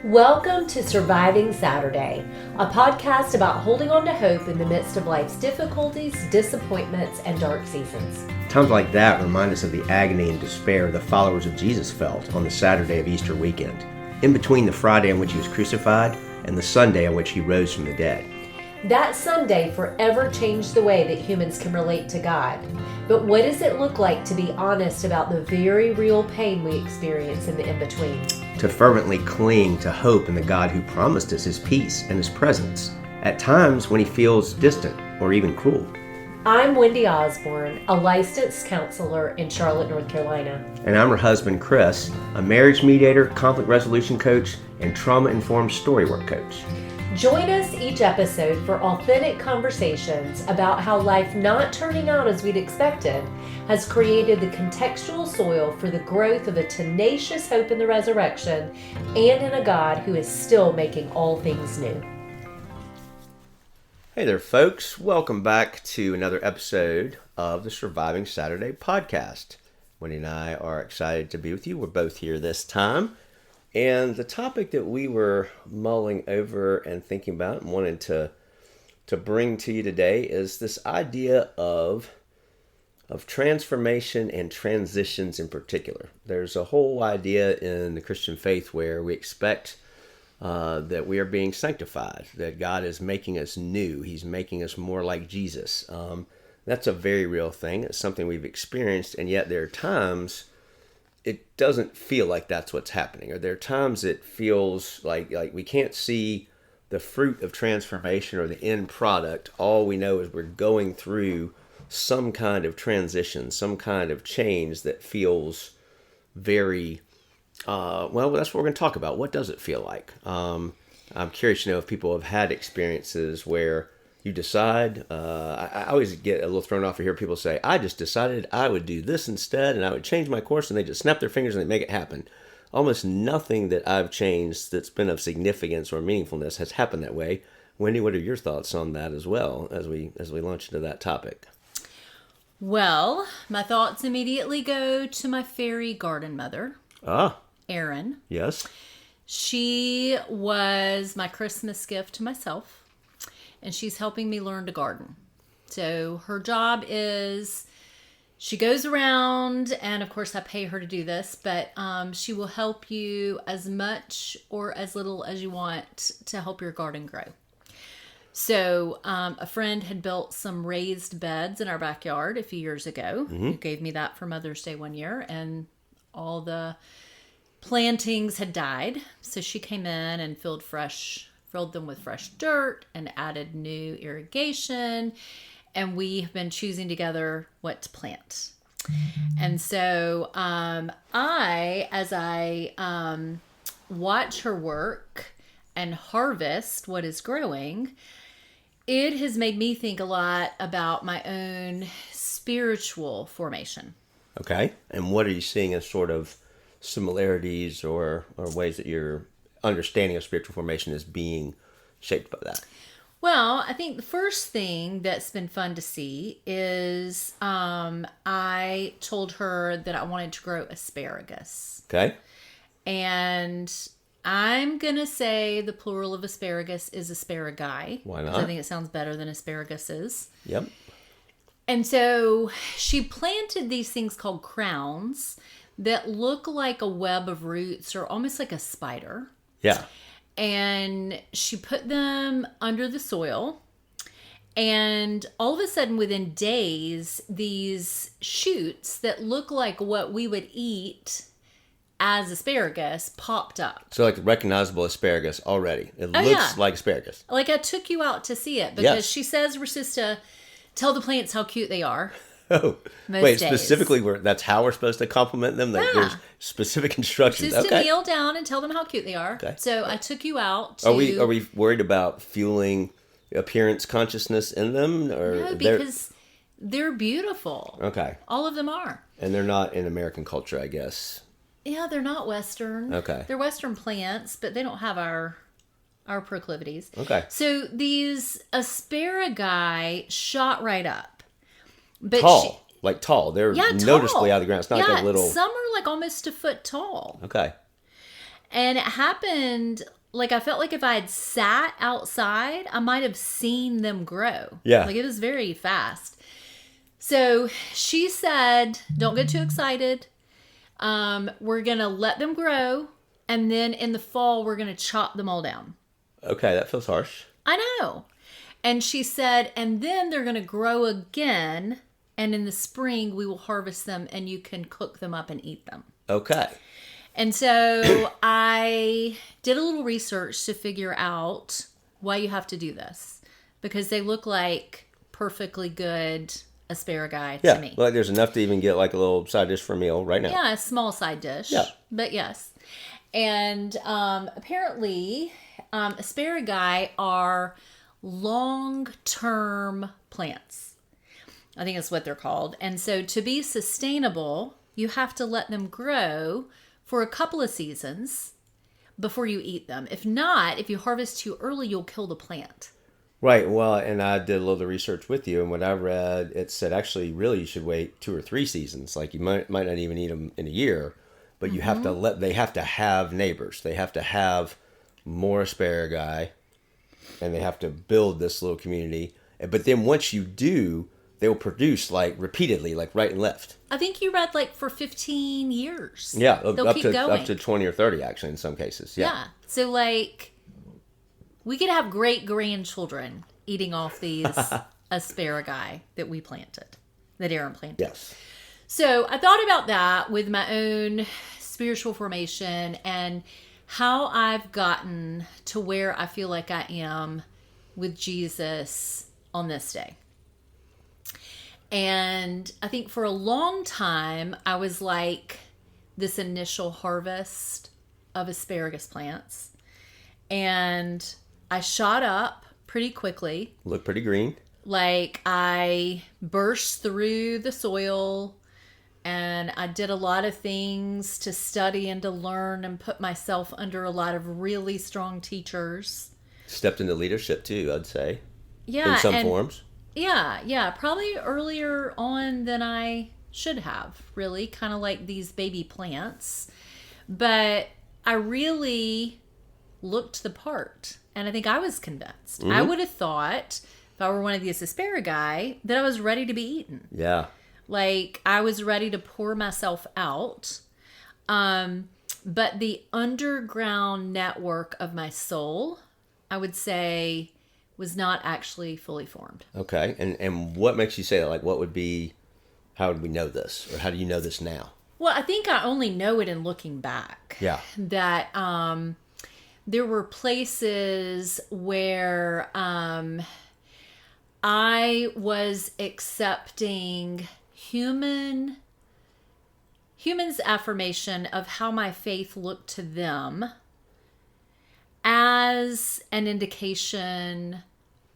Welcome to Surviving Saturday, a podcast about holding on to hope in the midst of life's difficulties, disappointments, and dark seasons. Times like that remind us of the agony and despair the followers of Jesus felt on the Saturday of Easter weekend, in between the Friday on which he was crucified and the Sunday on which he rose from the dead. That Sunday forever changed the way that humans can relate to God. But what does it look like to be honest about the very real pain we experience in the in-between? To fervently cling to hope in the God who promised us his peace and his presence, at times when he feels distant or even cruel. I'm Wendy Osborne, a licensed counselor in Charlotte, North Carolina. And I'm her husband, Chris, a marriage mediator, conflict resolution coach, and trauma-informed storywork coach. Join us each episode for authentic conversations about how life not turning out as we'd expected has created the contextual soil for the growth of a tenacious hope in the resurrection and in a God who is still making all things new. Hey there, folks. Welcome back to another episode of the Surviving Saturday podcast. Wendy and I are excited to be with you. We're both here this time. And the topic that we were mulling over and thinking about and wanted to bring to you today is this idea of transformation and transitions in particular. There's a whole idea in the Christian faith where we expect that we are being sanctified, that God is making us new. He's making us more like Jesus. That's a very real thing. It's something we've experienced, and yet there are times it doesn't feel like that's what's happening. Or there are times it feels like we can't see the fruit of transformation or the end product. All we know is we're going through some kind of transition, some kind of change that feels very, well, that's what we're going to talk about. What does it feel like? I'm curious to know if people have had experiences where you decide, I always get a little thrown off to hear people say, I just decided I would do this instead and I would change my course, and they just snap their fingers and they make it happen. Almost nothing that I've changed that's been of significance or meaningfulness has happened that way. Wendy, what are your thoughts on that as well as we launch into that topic? Well, my thoughts immediately go to my fairy garden mother, Erin. Yes. She was my Christmas gift to myself. And she's helping me learn to garden. So her job is, she goes around, and of course I pay her to do this, but she will help you as much or as little as you want to help your garden grow. So a friend had built some raised beds in our backyard a few years ago. Who gave me that for Mother's Day one year, and all the plantings had died. So she came in and filled them with fresh dirt and added new irrigation. And we have been choosing together what to plant. And so as I watch her work and harvest what is growing, it has made me think a lot about my own spiritual formation. Okay. And what are you seeing as sort of similarities or ways that your understanding of spiritual formation is being shaped by that? Well, I think the first thing that's been fun to see is I told her that I wanted to grow asparagus. Okay. And I'm going to say the plural of asparagus is asparagi. Why not? I think it sounds better than asparaguses. Yep. And so she planted these things called crowns that look like a web of roots or almost like a spider. Yeah. And she put them under the soil, and all of a sudden within days, these shoots that look like what we would eat as asparagus popped up. So like recognizable asparagus already. It looks like asparagus. Like I took you out to see it because she says we're supposed to tell the plants how cute they are. Oh, wait, days. Specifically, that's how we're supposed to compliment them? Like there's specific instructions. Just to kneel down and tell them how cute they are. Okay. So I took you out to... Are we worried about fueling appearance consciousness in them? Or no, because they're beautiful. Okay. All of them are. And they're not in American culture, I guess. Yeah, they're not Western. Okay. They're Western plants, but they don't have our proclivities. Okay. So these asparagi shot right up. But tall. They're noticeably tall. out of the ground. It's not like a little... some are like almost a foot tall. Okay. And it happened, like, I felt like if I had sat outside, I might have seen them grow. Yeah. Like, it was very fast. So she said, don't get too excited. We're going to let them grow. And then in the fall, we're going to chop them all down. Okay, that feels harsh. I know. And she said, and then they're going to grow again. And in the spring, we will harvest them and you can cook them up and eat them. Okay. And so I did a little research to figure out why you have to do this. Because they look like perfectly good asparagus to me. Well, there's enough to even get like a little side dish for a meal right now. Yeah, a small side dish. Yeah. But yes. And apparently, asparagus are long-term plants. I think that's what they're called. And so to be sustainable, you have to let them grow for a couple of seasons before you eat them. If not, if you harvest too early, you'll kill the plant. Right. Well, and I did a little research with you, and what I read, it said actually really you should wait 2 or 3 seasons. Like you might not even eat them in a year, but you have to they have to have neighbors. They have to have more asparagus, and they have to build this little community. But then once you do, they will produce like repeatedly, like right and left. I think you read like for 15 years. Yeah, they'll up keep to going. up to 20 or 30 actually in some cases. Yeah. So like we could have great grandchildren eating off these asparagus that we planted, that Aaron planted. Yes. So I thought about that with my own spiritual formation and how I've gotten to where I feel like I am with Jesus on this day. And I think for a long time, I was like this initial harvest of asparagus plants. And I shot up pretty quickly. Look pretty green. Like I burst through the soil and I did a lot of things to study and to learn and put myself under a lot of really strong teachers. Stepped into leadership too, I'd say. Yeah. In some forms. Yeah. Probably earlier on than I should have, really. Kind of like these baby plants. But I really looked the part. And I think I was convinced. Mm-hmm. I would have thought, if I were one of these asparagus, that I was ready to be eaten. Yeah. Like, I was ready to pour myself out. But the underground network of my soul, I would say, was not actually fully formed. Okay. And what makes you say that? Like, what would be, how would we know this? Or how do you know this now? Well, I think I only know it in looking back. Yeah. That there were places where I was accepting humans' affirmation of how my faith looked to them as an indication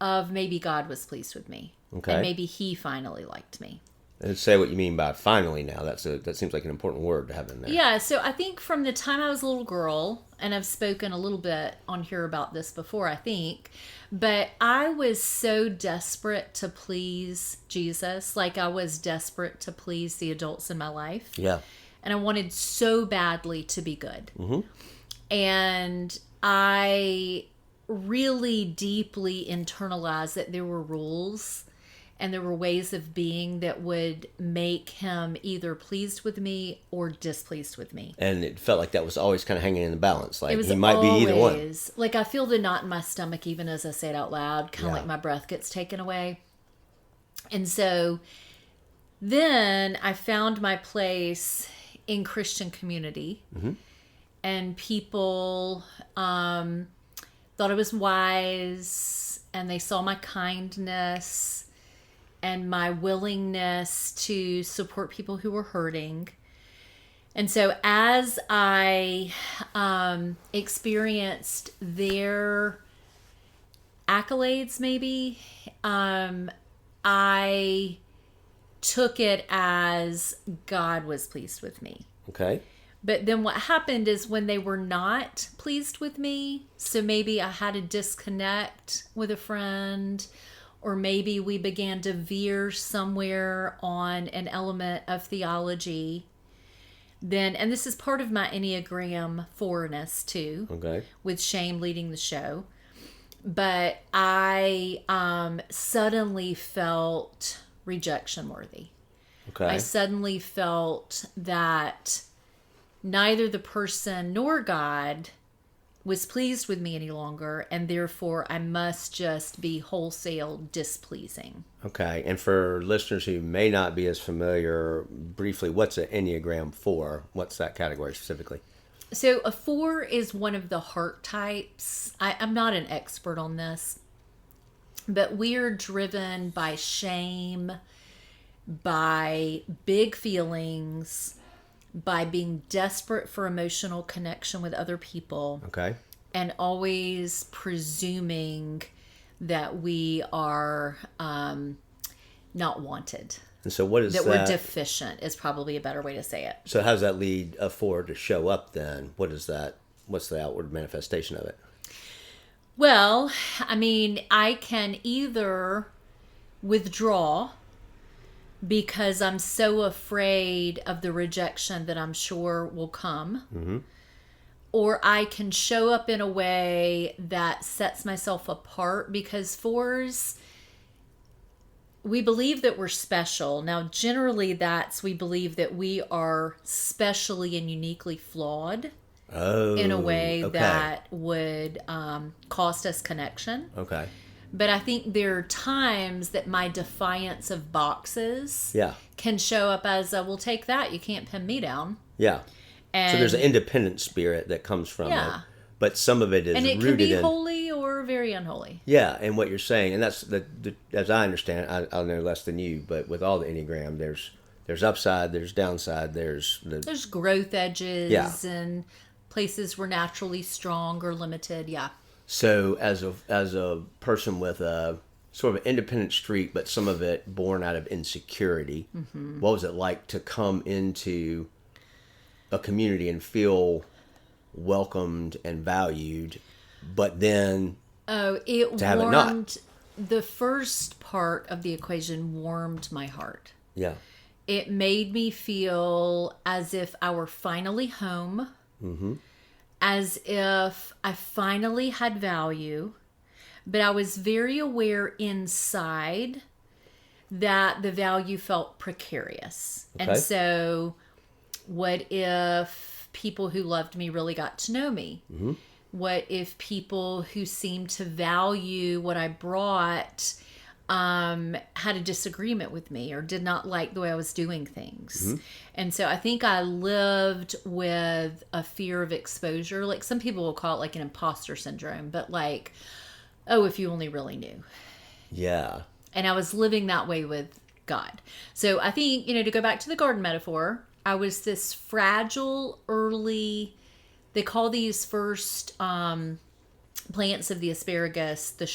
of maybe God was pleased with me. Okay. And maybe he finally liked me. And say what you mean by finally now. That seems like an important word to have in there. Yeah, so I think from the time I was a little girl, and I've spoken a little bit on here about this before, I think, but I was so desperate to please Jesus, like I was desperate to please the adults in my life. Yeah. And I wanted so badly to be good. Mm-hmm. And I really deeply internalized that there were rules and there were ways of being that would make him either pleased with me or displeased with me. And it felt like that was always kind of hanging in the balance. Like It was he might be either one. Like I feel the knot in my stomach even as I say it out loud, kind of Yeah. like my breath gets taken away. And so then I found my place in Christian community. Mm-hmm. And people thought I was wise, and they saw my kindness and my willingness to support people who were hurting. And so as I experienced their accolades, maybe, I took it as God was pleased with me. Okay. But then what happened is when they were not pleased with me, so maybe I had to disconnect with a friend, or maybe we began to veer somewhere on an element of theology, then, and this is part of my Enneagram 4-ness too, Okay. with shame leading the show. But I suddenly felt rejection worthy. Okay. I suddenly felt that neither the person nor God was pleased with me any longer, and therefore I must just be wholesale displeasing. Okay. And for listeners who may not be as familiar, briefly, what's an Enneagram 4? What's that category specifically? So a 4 is one of the heart types. I'm not an expert on this, but we're driven by shame, by big feelings, by being desperate for emotional connection with other people, Okay. and always presuming that we are not wanted. And so what is That that? we're deficient is probably a better way to say it. So how does that lead a 4 to show up then? What is that? What's the outward manifestation of it? Well, I mean, I can either withdraw because I'm so afraid of the rejection that I'm sure will come. Or I can show up in a way that sets myself apart, because 4s, we believe that we're special. Now, generally we believe that we are specially and uniquely flawed in a way okay. that would cost us connection. Okay. But I think there are times that my defiance of boxes Yeah. can show up as, we'll take that. You can't pin me down. Yeah. And, So there's an independent spirit that comes from Yeah. it, but some of it is and it rooted can be in holy or very unholy. Yeah, and what you're saying, and that's as I understand, I know less than you, but with all the Enneagram, there's upside, there's downside, there's There's growth edges Yeah. and places we're naturally strong or limited. Yeah. So as a person with a sort of an independent streak, but some of it born out of insecurity, what was it like to come into a community and feel welcomed and valued, but then Oh, it To have it not. warmed, the first part of the equation warmed my heart. yeah, It made me feel as if I were finally home, as if I finally had value, but I was very aware inside that the value felt precarious. Okay. And so, what if people who loved me really got to know me? What if people who seemed to value what I brought had a disagreement with me or did not like the way I was doing things? And so I think I lived with a fear of exposure. Like, some people will call it like an imposter syndrome, but like, oh, if you only really knew. yeah, And I was living that way with God. So I think, to go back to the garden metaphor, I was this fragile early, they call these first plants of the asparagus the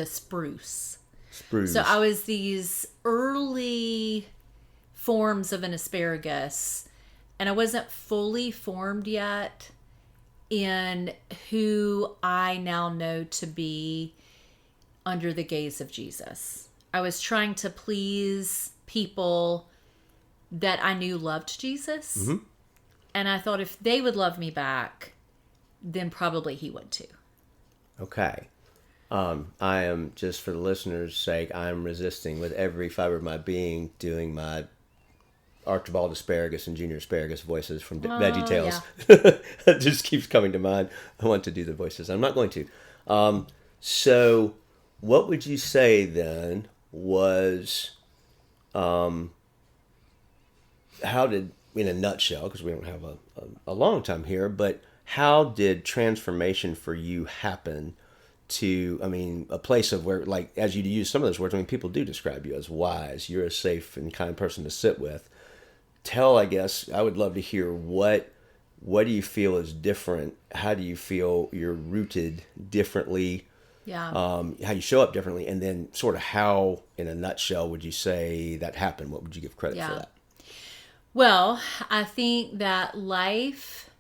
spruce. spruce. So I was these early forms of an asparagus, and I wasn't fully formed yet in who I now know to be under the gaze of Jesus. I was trying to please people that I knew loved Jesus. And I thought if they would love me back, then probably he would too. Okay. I am, just for the listeners' sake, I'm resisting with every fiber of my being doing my Archibald Asparagus and Junior Asparagus voices from Veggie Tales. It just keeps coming to mind. I want to do the voices. I'm not going to. So what would you say then was, how did, in a nutshell, because we don't have a long time here, but how did transformation for you happen to, a place of where, like, as you use some of those words, people do describe you as wise. You're a safe and kind person to sit with. I guess, I would love to hear what do you feel is different? How do you feel you're rooted differently? Yeah. How you show up differently, and then sort of how, in a nutshell, would you say that happened? What would you give credit for that? Well, I think that life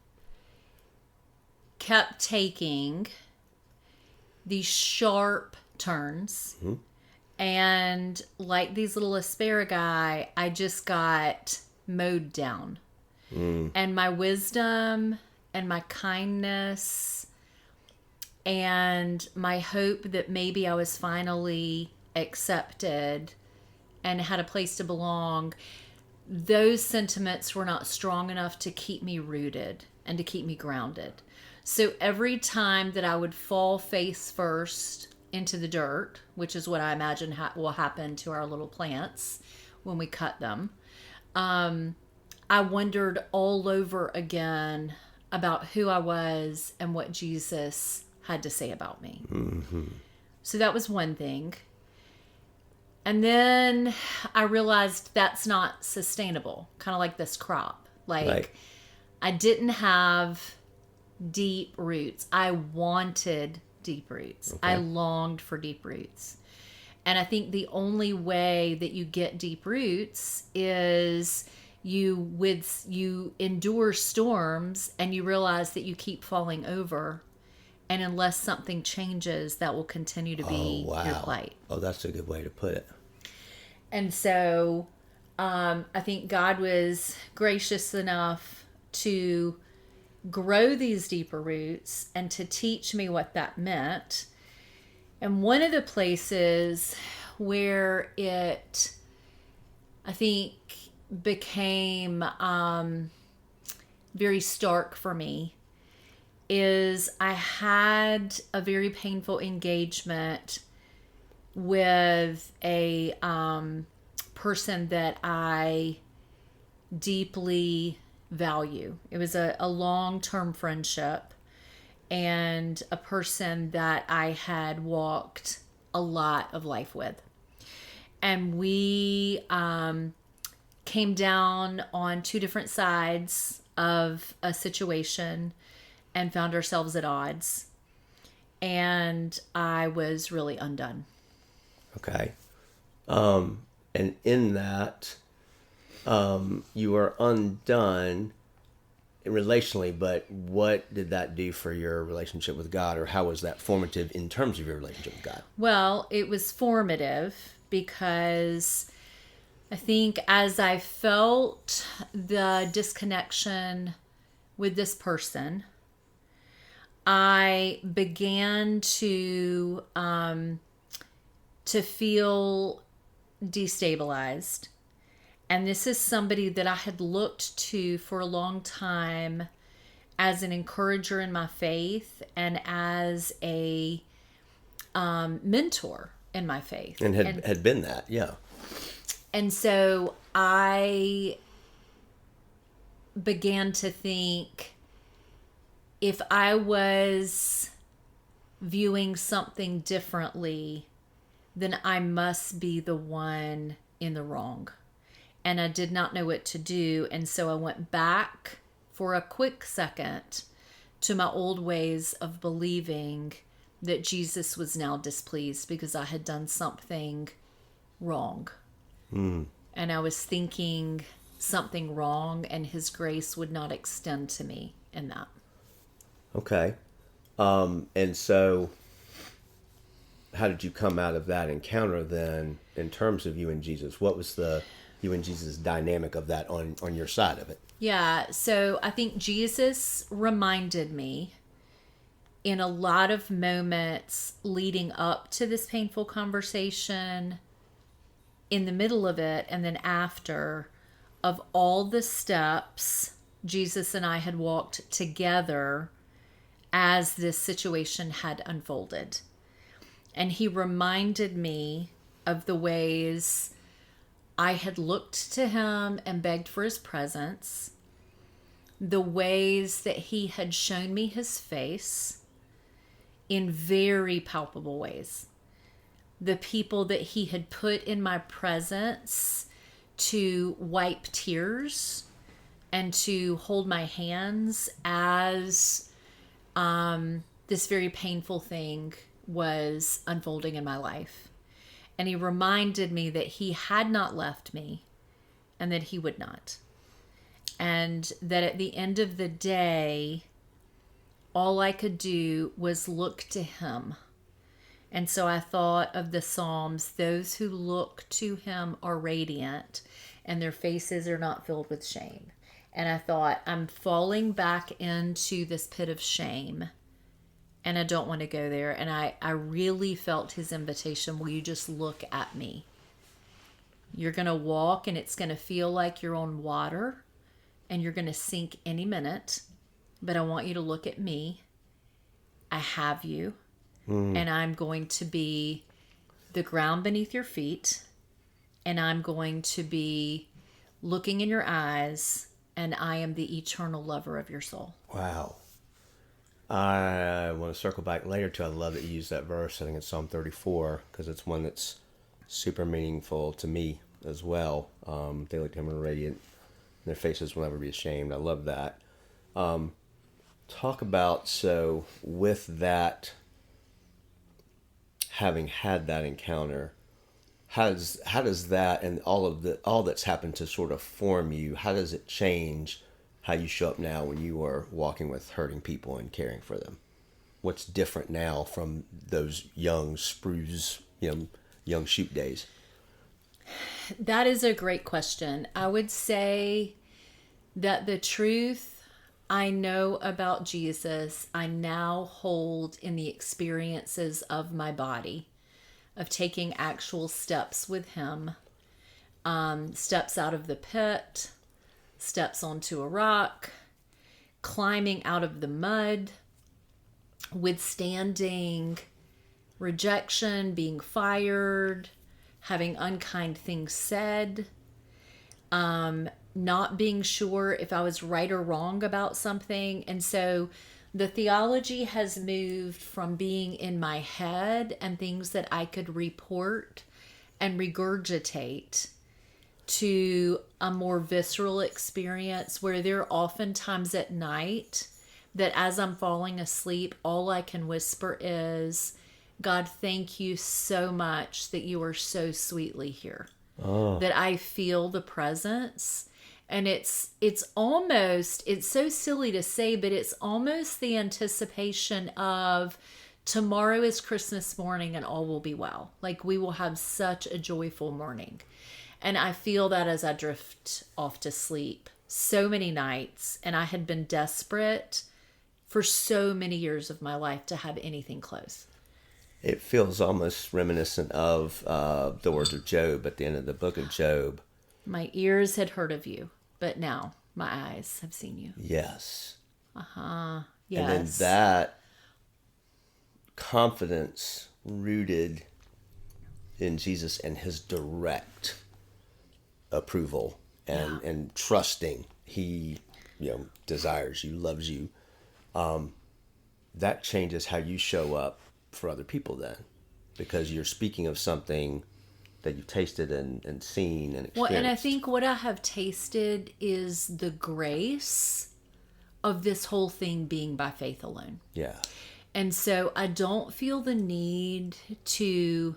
kept taking these sharp turns. And like these little asparagus, I just got mowed down. and my wisdom and my kindness and my hope that maybe I was finally accepted and had a place to belong, those sentiments were not strong enough to keep me rooted and to keep me grounded. So every time that I would fall face first into the dirt, which is what I imagine will happen to our little plants when we cut them, I wondered all over again about who I was and what Jesus had to say about me. So that was one thing. And then I realized that's not sustainable, kind of like this crop. Right. I didn't have deep roots. I wanted deep roots. Okay. I longed for deep roots. And I think the only way that you get deep roots is you endure storms and you realize that you keep falling over. And unless something changes, that will continue to be your plight. Oh, that's a good way to put it. And so I think God was gracious enough to grow these deeper roots and to teach me what that meant. And one of the places where it, I think, became very stark for me is I had a very painful engagement with a person that I deeply value. It was a long-term friendship and a person that I had walked a lot of life with. And we came down on two different sides of a situation and found ourselves at odds. And I was really undone. Okay. And in that, you were undone relationally, but what did that do for your relationship with God, or how was that formative in terms of your relationship with God? Well, it was formative because I think as I felt the disconnection with this person, I began to feel destabilized. And this is somebody that I had looked to for a long time as an encourager in my faith and as a mentor in my faith. And had been that, yeah. And so I began to think, if I was viewing something differently, then I must be the one in the wrong. And I did not know what to do. And so I went back for a quick second to my old ways of believing that Jesus was now displeased because I had done something wrong. And I was thinking something wrong, and his grace would not extend to me in that. Okay. And so how did you come out of that encounter then in terms of you and Jesus? What was the you and Jesus dynamic of that on your side of it? Yeah, so I think Jesus reminded me in a lot of moments leading up to this painful conversation, in the middle of it, and then after, of all the steps Jesus and I had walked together as this situation had unfolded. And he reminded me of the ways I had looked to him and begged for his presence, the ways that he had shown me his face in very palpable ways, the people that he had put in my presence to wipe tears and to hold my hands as this very painful thing was unfolding in my life. And he reminded me that he had not left me and that he would not. And that at the end of the day, all I could do was look to him. And so I thought of the Psalms, those who look to him are radiant and their faces are not filled with shame. And I thought, I'm falling back into this pit of shame. And I don't want to go there. And I really felt his invitation. Will you just look at me? You're going to walk and it's going to feel like you're on water. And you're going to sink any minute. But I want you to look at me. I have you. And I'm going to be the ground beneath your feet. And I'm going to be looking in your eyes. And I am the eternal lover of your soul. Wow. I want to circle back later to, I love that you use that verse. I think it's Psalm 34, because it's one that's super meaningful to me as well. They look to him and are radiant, and their faces will never be ashamed. I love that. Talk about, so with that, having had that encounter, how does that and all that's happened to sort of form you, how does it change how you show up now when you are walking with hurting people and caring for them? What's different now from those young spruce, young shoot days? That is a great question. I would say that the truth I know about Jesus, I now hold in the experiences of my body, of taking actual steps with him, steps out of the pit, steps onto a rock, climbing out of the mud, withstanding rejection, being fired, having unkind things said, not being sure if I was right or wrong about something. And so the theology has moved from being in my head and things that I could report and regurgitate to a more visceral experience where there are often times at night that as I'm falling asleep, all I can whisper is, God, thank you so much that you are so sweetly here. Oh. That I feel the presence. And it's almost, it's so silly to say, but it's almost the anticipation of tomorrow is Christmas morning and all will be well. Like we will have such a joyful morning. And I feel that as I drift off to sleep so many nights. And I had been desperate for so many years of my life to have anything close. It feels almost reminiscent of the words of Job at the end of the book of Job. My ears had heard of you, but now my eyes have seen you. Yes. Yes. And then that confidence rooted in Jesus and his direct approval and trusting he desires you, loves you, that changes how you show up for other people then, because you're speaking of something that you've tasted and seen and experienced. Well, and I think what I have tasted is the grace of this whole thing being by faith alone. Yeah. And so I don't feel the need to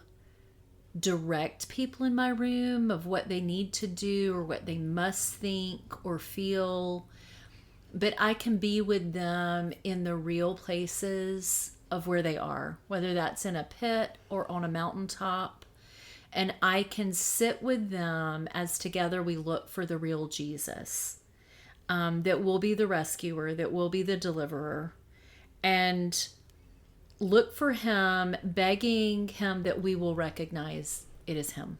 direct people in my room of what they need to do or what they must think or feel, but I can be with them in the real places of where they are, whether that's in a pit or on a mountaintop. And I can sit with them as together we look for the real Jesus, that will be the rescuer, that will be the deliverer, and look for him, begging him that we will recognize it is him.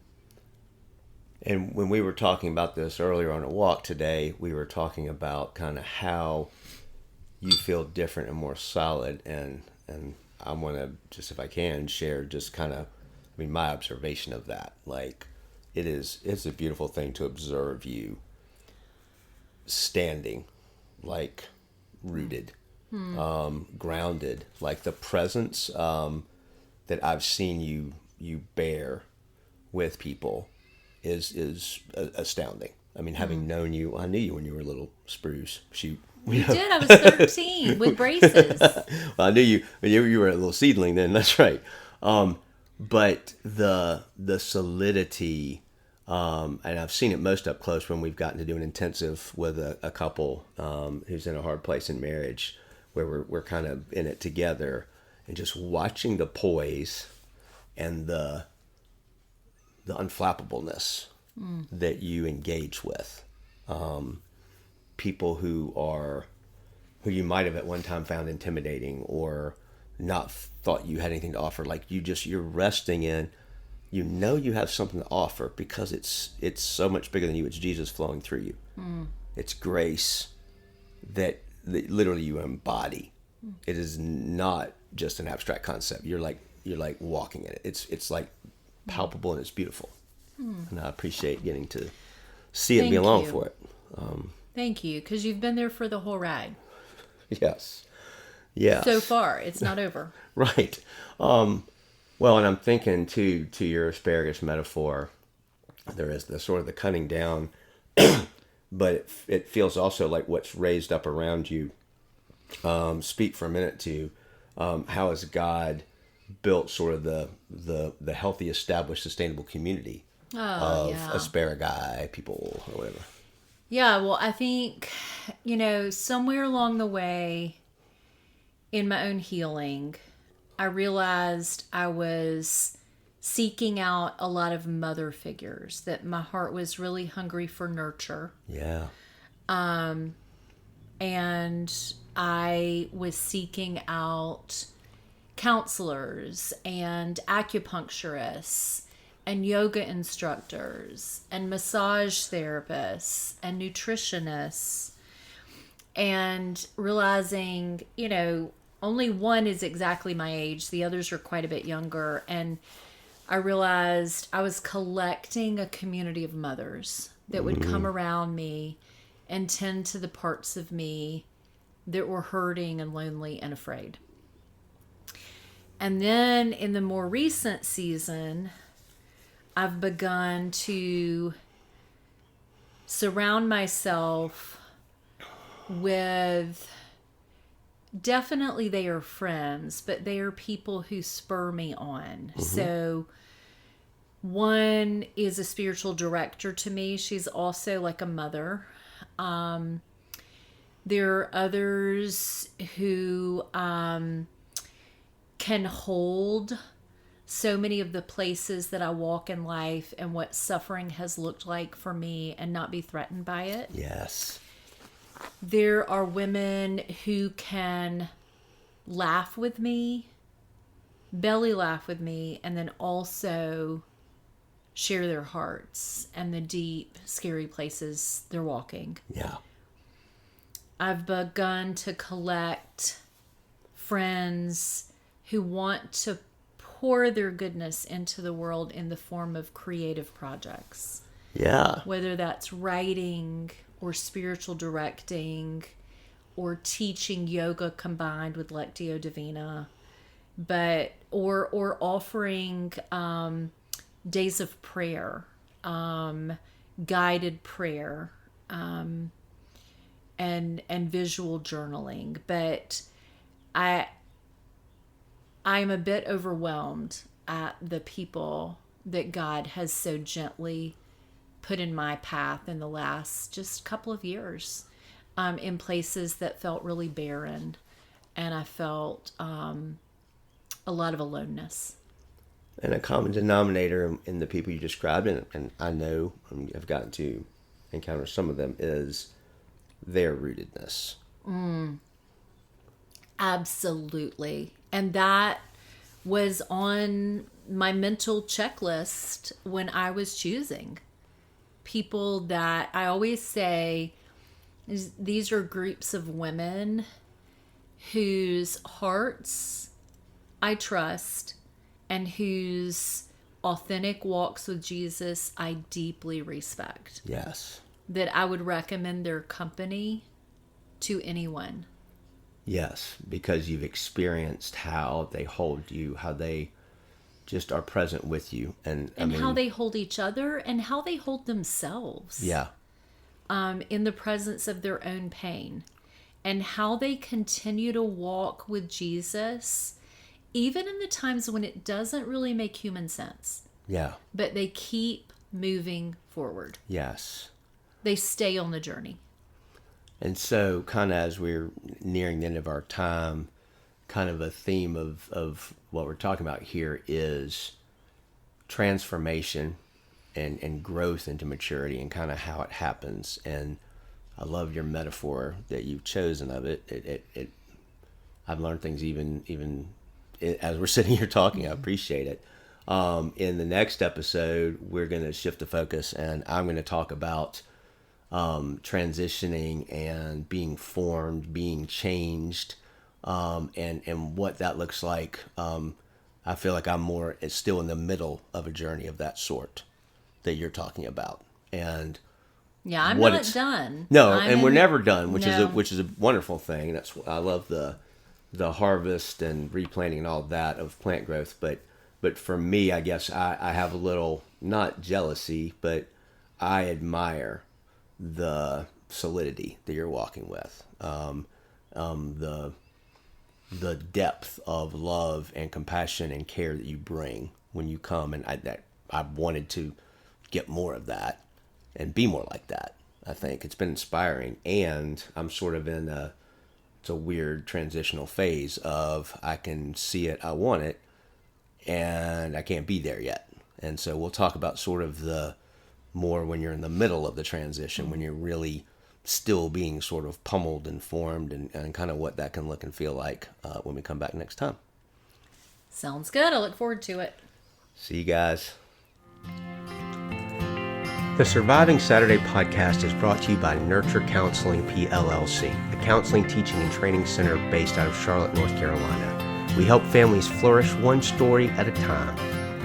And when we were talking about this earlier on a walk today, we were talking about kind of how you feel different and more solid. And I want to just, if I can, share just kind of, my observation of that. Like, it's a beautiful thing to observe you standing, like rooted, grounded, like the presence that I've seen you bear with people is astounding. I mean, having known you, I knew you when you were a little spruce. Shoot. You did. I was 13 with braces. Well, I knew you were a little seedling then. That's right. But the solidity, and I've seen it most up close when we've gotten to do an intensive with a couple who's in a hard place in marriage, where we're kind of in it together, and just watching the poise and the unflappableness that you engage with. people who you might have at one time found intimidating or not thought you had anything to offer. Like you're resting in, you have something to offer because it's so much bigger than you. It's Jesus flowing through you. It's grace that literally you embody. It is not just an abstract concept. You're like walking in it. It's like palpable and it's beautiful. And I appreciate getting to see it and be along for it. Thank you, because you've been there for the whole ride. Yes. Yeah. So far, it's not over. Right. Well, and I'm thinking to your asparagus metaphor, there is the sort of the cutting down, but it feels also like what's raised up around you. Speak for a minute to how has God built sort of the healthy, established, sustainable community of asparagi people or whatever. Yeah, well, I think, somewhere along the way in my own healing, I realized I was seeking out a lot of mother figures, that my heart was really hungry for nurture. Yeah. And I was seeking out counselors and acupuncturists and yoga instructors and massage therapists and nutritionists, and realizing, only one is exactly my age. The others are quite a bit younger. And I realized I was collecting a community of mothers that would come around me and tend to the parts of me that were hurting and lonely and afraid. And then in the more recent season, I've begun to surround myself with, definitely they are friends, but they are people who spur me on. So one is a spiritual director to me. She's also like a mother. There are others who can hold so many of the places that I walk in life and what suffering has looked like for me and not be threatened by it. Yes. There are women who can laugh with me, belly laugh with me, and then also share their hearts and the deep, scary places they're walking. Yeah. I've begun to collect friends who want to pour their goodness into the world in the form of creative projects. Yeah. Whether that's writing or spiritual directing or teaching yoga combined with Lectio Divina, or offering days of prayer, guided prayer, and visual journaling. But I'm a bit overwhelmed at the people that God has so gently put in my path in the last just couple of years, in places that felt really barren, and I felt a lot of aloneness. And a common denominator in the people you described, and I know I've gotten to encounter some of them, is their rootedness. Absolutely. And that was on my mental checklist when I was choosing people that I always say these are groups of women whose hearts I trust and whose authentic walks with Jesus I deeply respect. Yes. That I would recommend their company to anyone. Yes, because you've experienced how they hold you, how they just are present with you, and how they hold each other and how they hold themselves. Yeah. In the presence of their own pain, and how they continue to walk with Jesus, even in the times when it doesn't really make human sense. Yeah. But they keep moving forward. Yes. They stay on the journey. And so, kind of as we're nearing the end of our time, kind of a theme of what we're talking about here is transformation and growth into maturity, and kind of how it happens. And I love your metaphor that you've chosen of it. I've learned things even as we're sitting here talking. I appreciate it. In the next episode, we're going to shift the focus, and I'm going to talk about transitioning and being formed, being changed, and what that looks like. I feel like I'm still in the middle of a journey of that sort that you're talking about, and yeah, I'm not done. No, we're never done, which No. is a wonderful thing. I love the harvest and replanting and all of that of plant growth, but for me, I guess I have a little, not jealousy, but I admire the solidity that you're walking with, the depth of love and compassion and care that you bring when you come, and I wanted to get more of that and be more like that. I think it's been inspiring, and I'm sort of it's a weird transitional phase of I can see it, I want it, and I can't be there yet. And so we'll talk about sort of the more when you're in the middle of the transition, when you're really still being sort of pummeled and formed, and kind of what that can look and feel like when we come back next time. Sounds good. I look forward to it. See you guys. The Surviving Saturday podcast is brought to you by Nurture Counseling PLLC, a counseling teaching and training center based out of Charlotte, North Carolina. We help families flourish one story at a time.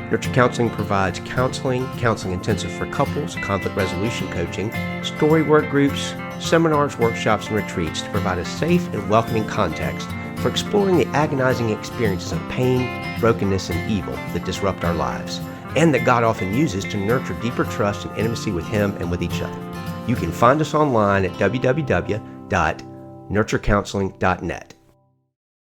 Nurture Counseling provides counseling intensive for couples, conflict resolution coaching, story work groups, seminars, workshops, and retreats to provide a safe and welcoming context for exploring the agonizing experiences of pain, brokenness, and evil that disrupt our lives, and that God often uses to nurture deeper trust and intimacy with Him and with each other. You can find us online at www.nurturecounseling.net.